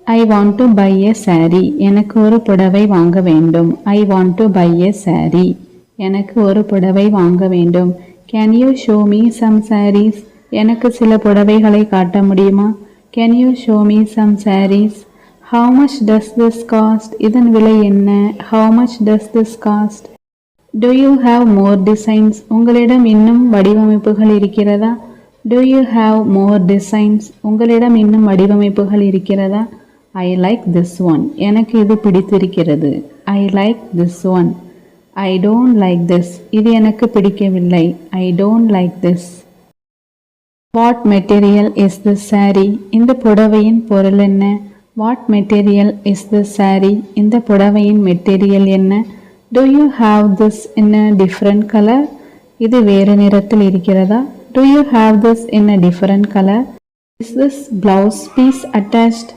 I want to buy a saree. எனக்கு ஒரு புடவை வாங்க வேண்டும். I want to buy a saree. எனக்கு ஒரு புடவை வாங்க வேண்டும். Can you show me some sarees? எனக்கு சில புடவைகளை காட்ட முடியுமா? Can you show me some sarees? How much does this cost? இதன் விலை என்ன? How much does this cost? Do you have more designs? உங்களிடம் இன்னும் வடிவமைப்புகள் இருக்கிறதா? Do you have more designs? உங்களிடம் இன்னும் வடிவமைப்புகள் இருக்கிறதா? I like this one. எனக்கு இது பிடித்திருக்கிறது. I like this one. I don't like this. இது எனக்கு பிடிக்கவில்லை. I don't like this. What material is this saree? இந்த புடவையின் பொருள் என்ன? What material is this saree? இந்த புடவையின் மெட்டீரியல் என்ன? Do you have this in a different color? இது வேறு நிறத்தில் இருக்கிறதா? Do you have this in a different color? Is this blouse piece attached?